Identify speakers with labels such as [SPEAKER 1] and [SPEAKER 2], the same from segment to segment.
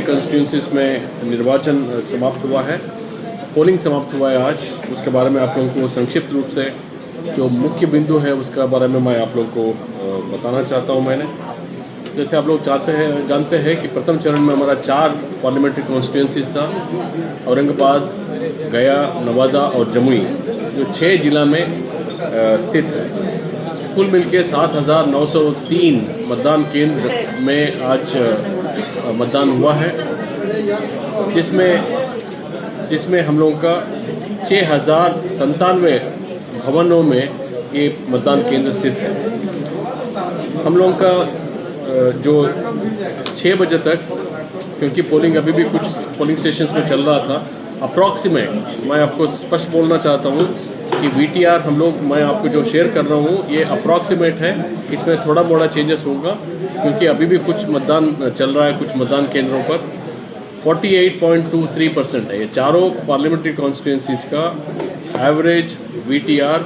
[SPEAKER 1] Constituencies में निर्वाचन समाप्त हुआ है, पोलिंग समाप्त हुआ है आज। उसके बारे में आप लोगों को संक्षिप्त रूप से जो मुख्य बिंदु है उसका बारे में मैं आप लोगों को बताना चाहता हूं। मैंने जैसे आप लोग जानते हैं कि प्रथम चरण में हमारा 4 पार्लियामेंट्री कॉन्स्टिट्यूंसीज था, औरंगाबाद, गया, नवादा और जमुई, जो 6 जिला में स्थित है। कुल मिलके 7,903 मतदान केंद्र में आज मतदान हुआ है, जिसमें हम लोगों का 6,097 भवनों में ये मतदान केंद्र स्थित है। हम लोगों का जो 6 बजे तक, क्योंकि पोलिंग अभी भी कुछ पोलिंग स्टेशंस में चल रहा था, अप्रॉक्सीमेट मैं आपको स्पष्ट बोलना चाहता हूँ कि VTR मैं आपको जो शेयर कर रहा हूँ ये अप्रॉक्सीमेट है। इसमें थोड़ा मोड़ा चेंजेस होगा क्योंकि अभी भी कुछ मतदान चल रहा है कुछ मतदान केंद्रों पर। 48.23% है ये चारों पार्लियामेंट्री कॉन्स्टिट्यूंसीज का एवरेज VTR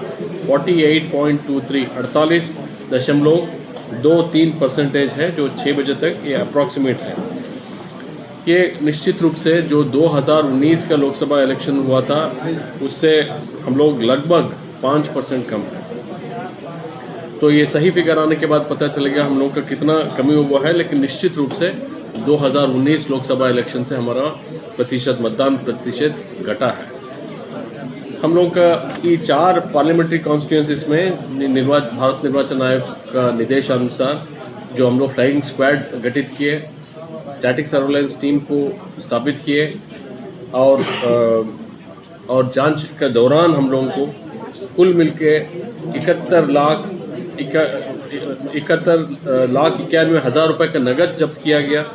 [SPEAKER 1] 48.23 48.23% है, जो 6 बजे तक ये अप्रॉक्सीमेट है। ये निश्चित रूप से जो 2019 का लोकसभा इलेक्शन हुआ था उससे हम लोग लगभग 5% कम है। तो ये सही फिगर आने के बाद पता चलेगा हम लोग का कितना कमी हुआ है, लेकिन निश्चित रूप से 2019 लोकसभा इलेक्शन से हमारा मतदान प्रतिशत घटा है। हम लोग का ये 4 पार्लियामेंट्री कॉन्स्टिट्यूंसीज में भारत निर्वाचन आयोग का निर्देशानुसार जो हम लोग फ्लाइंग स्क्वाड गठित किए, स्टैटिक सर्वेलेंस टीम को स्थापित किए और जांच के दौरान हम लोगों को कुल मिलके 71,91,000 रुपये का नगद जब्त किया गया।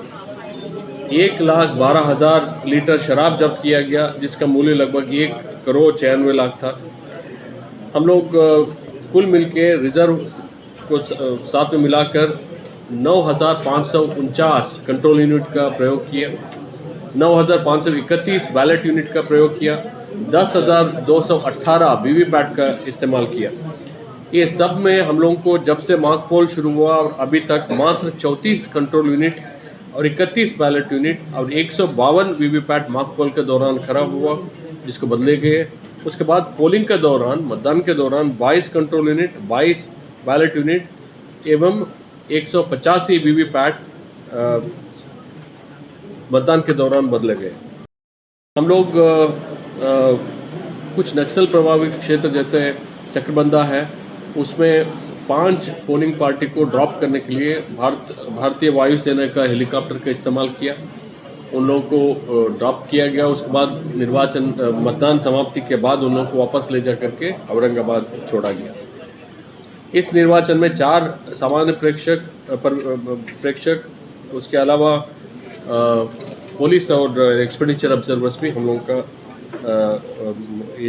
[SPEAKER 1] 1,12,000 लीटर शराब जब्त किया गया, जिसका मूल्य लगभग 1,96,00,000 था। हम लोग कुल मिलके रिजर्व को साथ में मिलाकर 9,549 कंट्रोल यूनिट का प्रयोग किया, 9,531 बैलेट यूनिट का प्रयोग किया, 10,218 वीवीपैट का इस्तेमाल किया। ये सब में हम लोगों को जब से मॉक पोल शुरू हुआ और अभी तक मात्र 34 कंट्रोल यूनिट और 31 बैलेट यूनिट और 152 वीवीपैट मॉक पोल के दौरान खराब हुआ, जिसको बदले गए। उसके बाद पोलिंग के दौरान, मतदान के दौरान 22 कंट्रोल यूनिट, 22 बैलेट यूनिट एवं 185 वीवीपैट मतदान के दौरान बदले गए। हम लोग कुछ नक्सल प्रभावित क्षेत्र जैसे चक्रबंधा है, उसमें 5 पोलिंग पार्टी को ड्रॉप करने के लिए भारतीय वायुसेना का हेलीकॉप्टर का इस्तेमाल किया। उन लोगों को ड्रॉप किया गया। उसके बाद मतदान समाप्ति के बाद उन लोगों को वापस ले जा करके औरंगाबाद छोड़ा गया। इस निर्वाचन में 4 सामान्य प्रेक्षक, उसके अलावा पुलिस और एक्सपेंडिचर ऑब्जर्वर्स भी हम लोगों का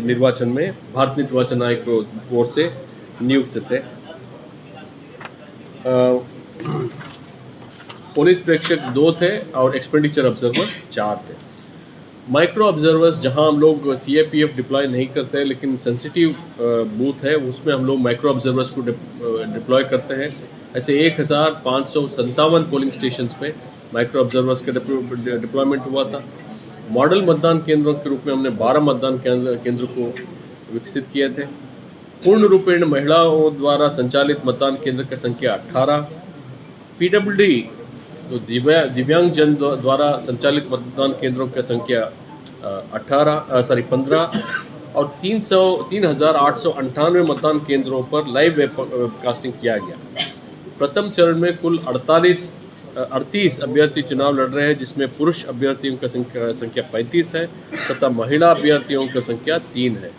[SPEAKER 1] निर्वाचन में भारत निर्वाचन आयोग की ओर से नियुक्त थे। पुलिस प्रेक्षक 2 थे और एक्सपेंडिचर ऑब्जर्वर 4 थे। माइक्रो ऑब्जर्वर्स जहां हम लोग CAPF डिप्लॉय नहीं करते, लेकिन सेंसिटिव बूथ है उसमें हम लोग माइक्रो ऑब्जर्वर्स को डिप्लॉय करते हैं। ऐसे 1,557 पोलिंग स्टेशंस पे माइक्रो ऑब्जर्वर्स का डिप्लॉयमेंट हुआ था। मॉडल मतदान केंद्रों के रूप में हमने 12 मतदान केंद्र को विकसित किए थे। पूर्ण रूपेण महिलाओं द्वारा संचालित मतदान केंद्र की संख्या 18, PWD तो दिव्यांग जन द्वारा संचालित मतदान केंद्रों की संख्या 15 और 3,898 मतदान केंद्रों पर लाइव वेबकास्टिंग किया गया। प्रथम चरण में कुल 38 अभ्यर्थी चुनाव लड़ रहे हैं, जिसमें पुरुष अभ्यर्थियों की संख्या 35 है तथा महिला अभ्यर्थियों की संख्या 3 है।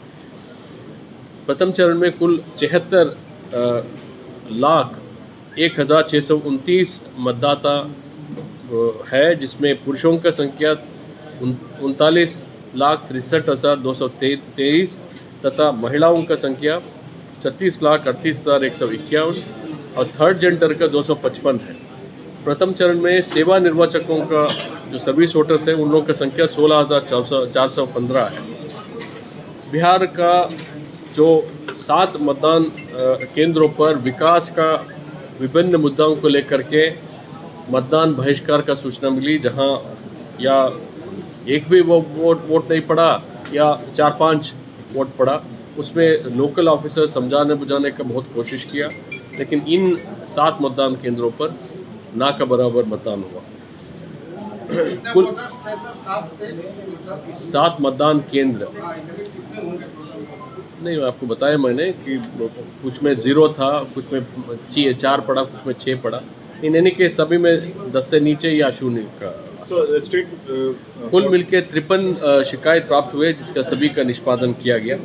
[SPEAKER 1] प्रथम चरण में कुल 76,01,629 मतदाता है, जिसमें पुरुषों की संख्या 39,63,223 तथा महिलाओं की संख्या 36,38,151 और थर्ड जेंडर का 255 है। प्रथम चरण में सेवा निर्वाचकों का जो सर्विस वोटर्स है उन लोगों की संख्या 16,415 है। बिहार का जो 7 मतदान केंद्रों पर विकास का विभिन्न मुद्दाओं को लेकर के मतदान बहिष्कार का सूचना मिली, जहां या एक भी वो वोट नहीं पड़ा या 4-5 वोट पड़ा, उसमें लोकल ऑफिसर समझाने बुझाने का बहुत कोशिश किया, लेकिन इन 7 मतदान केंद्रों पर ना का बराबर मतदान हुआ। कुल 7 मतदान केंद्र नहीं, आपको बताया मैंने कि कुछ में 0 था, कुछ में 4 पड़ा, कुछ में 6 पड़ा। इन एनी केस सभी में 10 से नीचे या 0 का। कुल मिलके 53 शिकायत प्राप्त हुए, जिसका सभी का निष्पादन किया गया।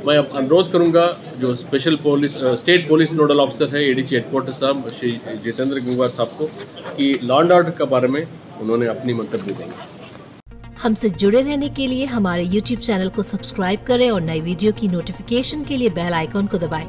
[SPEAKER 1] मैं अब अनुरोध करूंगा जो स्टेट पुलिस नोडल ऑफिसर है एडीजी हेडक्वार्टर साहब श्री जितेंद्र गंगवार साहब को कि लॉ एंड ऑर्डर के बारे में उन्होंने अपनी मंतव्य देंगे।
[SPEAKER 2] हमसे जुड़े रहने के लिए हमारे YouTube चैनल को सब्सक्राइब करें और नई वीडियो की नोटिफिकेशन के लिए बेल आइकॉन को दबाएं।